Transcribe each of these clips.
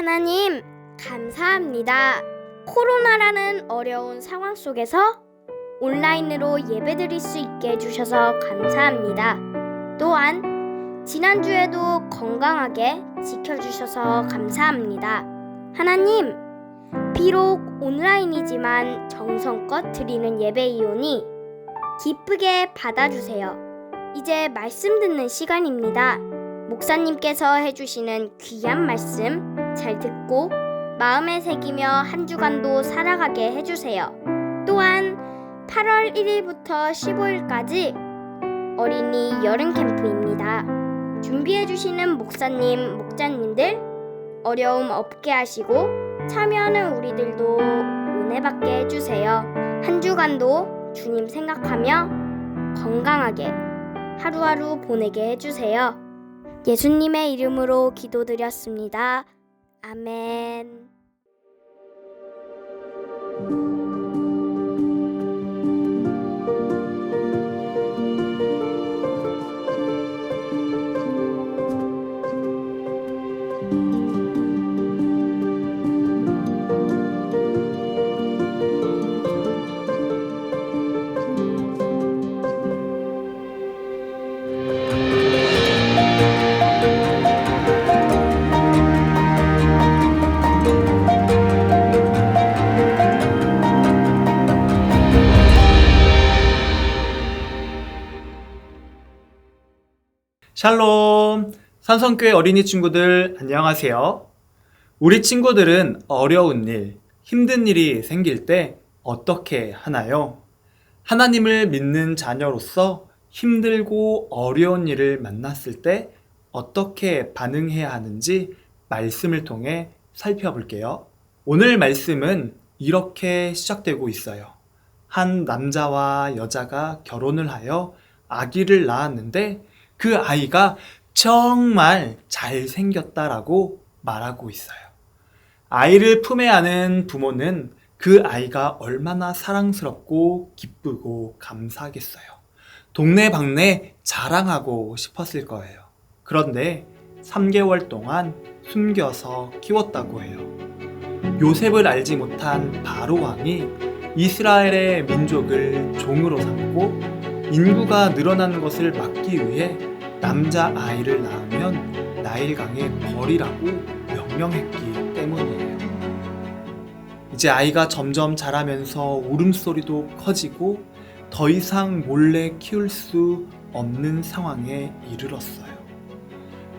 하나님, 감사합니다. 코로나라는 어려운 상황 속에서 온라인으로 예배드릴 수 있게 해주셔서 감사합니다. 또한 지난주에도 건강하게 지켜주셔서 감사합니다. 하나님, 비록 온라인이지만 정성껏 드리는 예배이오니 기쁘게 받아주세요. 이제 말씀 듣는 시간입니다. 목사님께서 해주시는 귀한 말씀 잘 듣고 마음에 새기며 한 주간도 살아가게 해주세요. 또한 8월 1일부터 15일까지 어린이 여름 캠프입니다. 준비해주시는 목사님, 목자님들 어려움 없게 하시고 참여하는 우리들도 은혜 받게 해주세요. 한 주간도 주님 생각하며 건강하게 하루하루 보내게 해주세요. 예수님의 이름으로 기도드렸습니다. 아멘. 샬롬! 산성교회 어린이 친구들 안녕하세요. 우리 친구들은 어려운 일, 힘든 일이 생길 때 어떻게 하나요? 하나님을 믿는 자녀로서 힘들고 어려운 일을 만났을 때 어떻게 반응해야 하는지 말씀을 통해 살펴볼게요. 오늘 말씀은 이렇게 시작되고 있어요. 한 남자와 여자가 결혼을 하여 아기를 낳았는데 그 아이가 정말 잘생겼다라고 말하고 있어요. 아이를 품에 안은 부모는 그 아이가 얼마나 사랑스럽고 기쁘고 감사하겠어요. 동네방네 자랑하고 싶었을 거예요. 그런데 3개월 동안 숨겨서 키웠다고 해요. 요셉을 알지 못한 바로 왕이 이스라엘의 민족을 종으로 삼고 인구가 늘어나는 것을 막기 위해 남자아이를 낳으면 나일강에 버리라고 명령했기 때문이에요. 이제 아이가 점점 자라면서 울음소리도 커지고 더 이상 몰래 키울 수 없는 상황에 이르렀어요.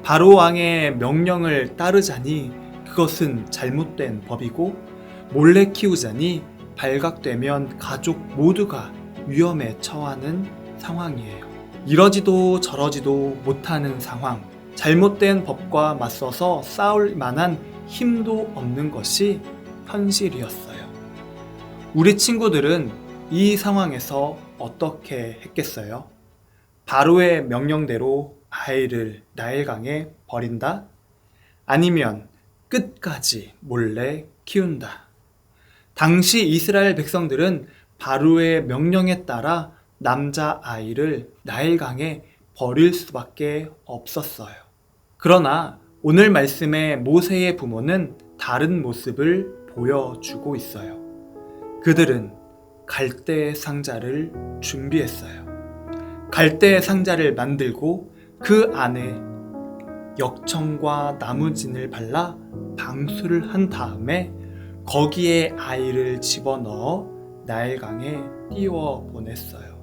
바로 왕의 명령을 따르자니 그것은 잘못된 법이고 몰래 키우자니 발각되면 가족 모두가 위험에 처하는 상황이에요. 이러지도 저러지도 못하는 상황, 잘못된 법과 맞서서 싸울 만한 힘도 없는 것이 현실이었어요. 우리 친구들은 이 상황에서 어떻게 했겠어요? 바로의 명령대로 아이를 나일강에 버린다? 아니면 끝까지 몰래 키운다? 당시 이스라엘 백성들은 바로의 명령에 따라 남자아이를 나일강에 버릴 수밖에 없었어요. 그러나 오늘 말씀의 모세의 부모는 다른 모습을 보여주고 있어요. 그들은 갈대 상자를 준비했어요. 갈대 상자를 만들고 그 안에 역청과 나무진을 발라 방수를 한 다음에 거기에 아이를 집어넣어 나일강에 띄워 보냈어요.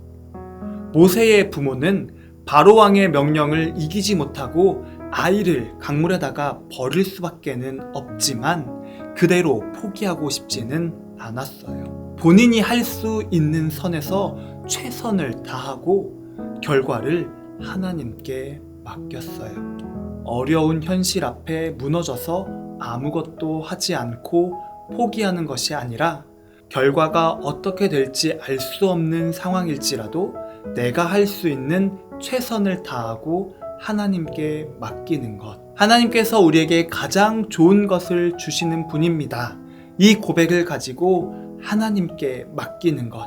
모세의 부모는 바로왕의 명령을 이기지 못하고 아이를 강물에다가 버릴 수밖에는 없지만 그대로 포기하고 싶지는 않았어요. 본인이 할 수 있는 선에서 최선을 다하고 결과를 하나님께 맡겼어요. 어려운 현실 앞에 무너져서 아무것도 하지 않고 포기하는 것이 아니라 결과가 어떻게 될지 알 수 없는 상황일지라도 내가 할 수 있는 최선을 다하고 하나님께 맡기는 것. 하나님께서 우리에게 가장 좋은 것을 주시는 분입니다. 이 고백을 가지고 하나님께 맡기는 것.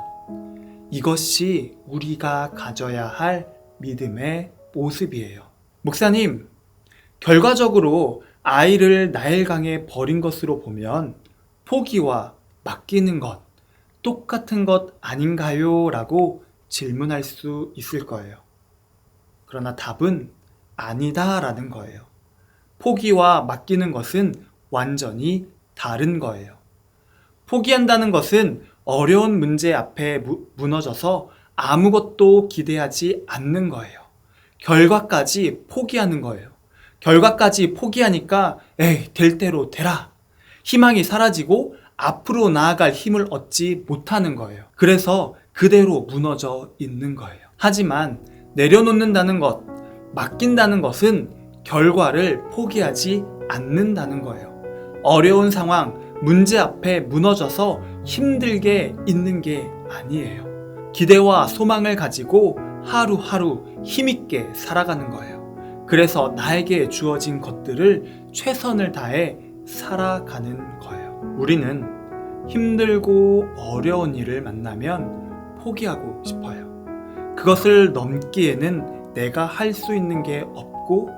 이것이 우리가 가져야 할 믿음의 모습이에요. 목사님, 결과적으로 아이를 나일강에 버린 것으로 보면 포기와 맡기는 것 똑같은 것 아닌가요? 라고 질문할 수 있을 거예요. 그러나 답은 아니다라는 거예요. 포기와 맡기는 것은 완전히 다른 거예요. 포기한다는 것은 어려운 문제 앞에 무너져서 아무것도 기대하지 않는 거예요. 결과까지 포기하는 거예요. 결과까지 포기하니까 될 대로 되라. 희망이 사라지고 앞으로 나아갈 힘을 얻지 못하는 거예요. 그래서 그대로 무너져 있는 거예요. 하지만 내려놓는다는 것, 맡긴다는 것은 결과를 포기하지 않는다는 거예요. 어려운 상황, 문제 앞에 무너져서 힘들게 있는 게 아니에요. 기대와 소망을 가지고 하루하루 힘있게 살아가는 거예요. 그래서 나에게 주어진 것들을 최선을 다해 살아가는 거예요. 우리는 힘들고 어려운 일을 만나면 포기하고 싶어요. 그것을 넘기에는 내가 할 수 있는 게 없고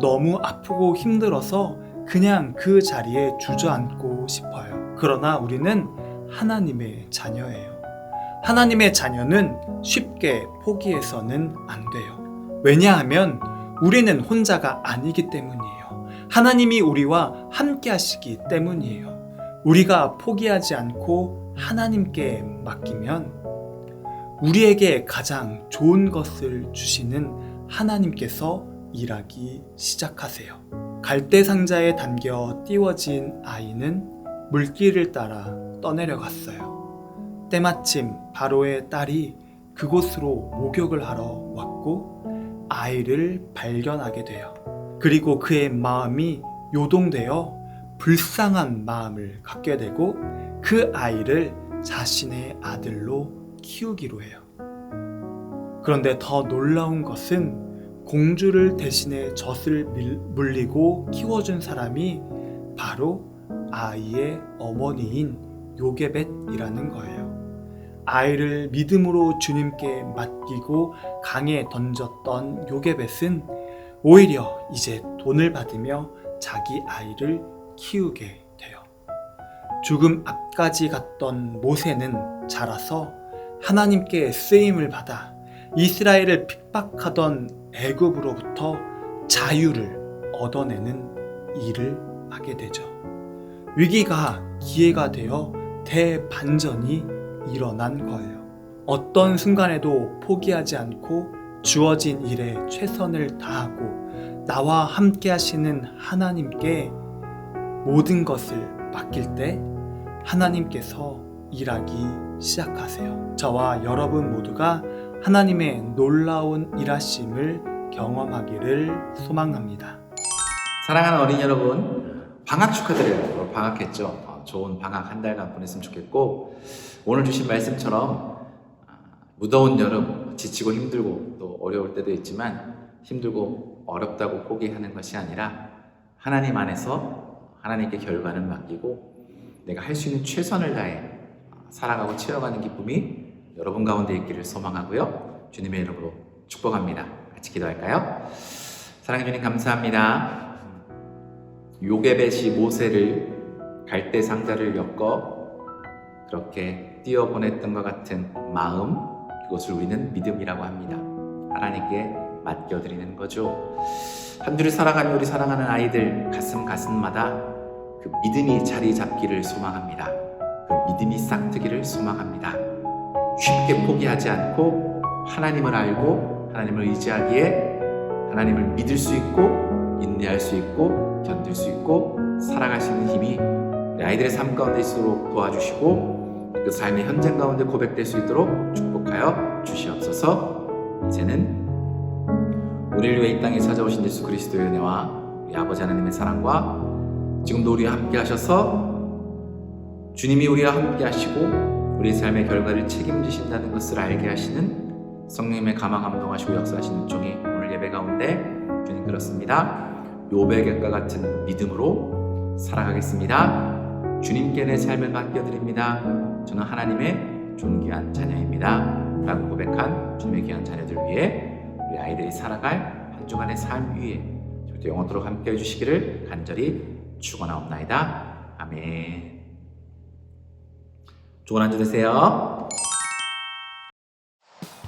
너무 아프고 힘들어서 그냥 그 자리에 주저앉고 싶어요. 그러나 우리는 하나님의 자녀예요. 하나님의 자녀는 쉽게 포기해서는 안 돼요. 왜냐하면 우리는 혼자가 아니기 때문이에요. 하나님이 우리와 함께 하시기 때문이에요. 우리가 포기하지 않고 하나님께 맡기면 우리에게 가장 좋은 것을 주시는 하나님께서 일하기 시작하세요. 갈대 상자에 담겨 띄워진 아이는 물길을 따라 떠내려갔어요. 때마침 바로의 딸이 그곳으로 목욕을 하러 왔고 아이를 발견하게 돼요. 그리고 그의 마음이 요동되어 불쌍한 마음을 갖게 되고 그 아이를 자신의 아들로 키우기로 해요. 그런데 더 놀라운 것은 공주를 대신해 젖을 물리고 키워준 사람이 바로 아이의 어머니인 요게벳이라는 거예요. 아이를 믿음으로 주님께 맡기고 강에 던졌던 요게벳은 오히려 이제 돈을 받으며 자기 아이를 키우게 돼요. 죽음 앞까지 갔던 모세는 자라서 하나님께 쓰임을 받아 이스라엘을 핍박하던 애굽으로부터 자유를 얻어내는 일을 하게 되죠. 위기가 기회가 되어 대반전이 일어난 거예요. 어떤 순간에도 포기하지 않고 주어진 일에 최선을 다하고 나와 함께 하시는 하나님께 모든 것을 맡길 때 하나님께서 일하기 시작하세요. 저와 여러분 모두가 하나님의 놀라운 일하심을 경험하기를 소망합니다. 사랑하는 어린이 여러분, 방학 축하드려요. 방학했죠? 좋은 방학 한 달간 보냈으면 좋겠고, 오늘 주신 말씀처럼 무더운 여름, 지치고 힘들고 또 어려울 때도 있지만 힘들고 어렵다고 포기하는 것이 아니라 하나님 안에서 하나님께 결과를 맡기고 내가 할 수 있는 최선을 다해 살아가고 채워가는 기쁨이 여러분 가운데 있기를 소망하고요. 주님의 이름으로 축복합니다. 같이 기도할까요? 사랑해 주님 감사합니다. 요게벳이 모세를 갈대 상자를 엮어 그렇게 띄어보냈던 것 같은 마음, 그것을 우리는 믿음이라고 합니다. 하나님께 맡겨드리는 거죠. 한 주를 살아가는 우리 사랑하는 아이들 가슴마다 그 믿음이 자리 잡기를 소망합니다. 그 믿음이 싹트기를 소망합니다. 쉽게 포기하지 않고 하나님을 알고 하나님을 의지하기에 하나님을 믿을 수 있고 인내할 수 있고 견딜 수 있고 살아갈 수 있는 힘이 우리 아이들의 삶 가운데 있도록 도와주시고 그 삶의 현장 가운데 고백될 수 있도록 축복하여 주시옵소서. 이제는 우리를 위해 이 땅에 찾아오신 예수 그리스도의 은혜와 우리 아버지 하나님의 사랑과 지금도 우리와 함께 하셔서 주님이 우리와 함께 하시고 우리 삶의 결과를 책임지신다는 것을 알게 하시는 성령님의 감화 감동하시고 역사하시는 종이 오늘 예배 가운데 주님 그렇습니다. 요백과 같은 믿음으로 살아가겠습니다. 주님께 내 삶을 맡겨드립니다. 저는 하나님의 존귀한 자녀입니다 라고 고백한 주님의 귀한 자녀들 위해 우리 아이들이 살아갈 한 주간의 삶 위에 우리도 영원토록 함께 해주시기를 간절히 축원하옵나이다. 아멘. 좋은 한 주 되세요.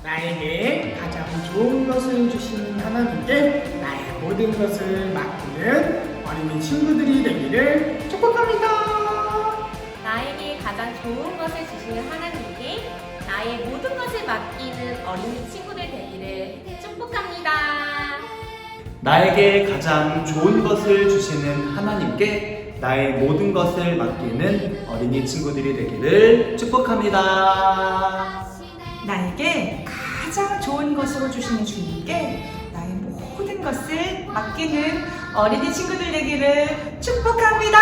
나에게 가장 좋은 것을 주시는 하나님께 나의 모든 것을 맡기는 어린이 친구들이 되기를 축복합니다. 나에게 가장 좋은 것을 주시는 하나님께 나의 모든 것을 맡기는 어린이 친구들 되기를 축복합니다. 나에게 가장 좋은 것을 주시는 하나님께 나의 모든 것을 맡기는 어린이 친구들이 되기를 축복합니다. 나에게 가장 좋은 것으로 주시는 주님께 나의 모든 것을 맡기는 어린이 친구들 되기를 축복합니다.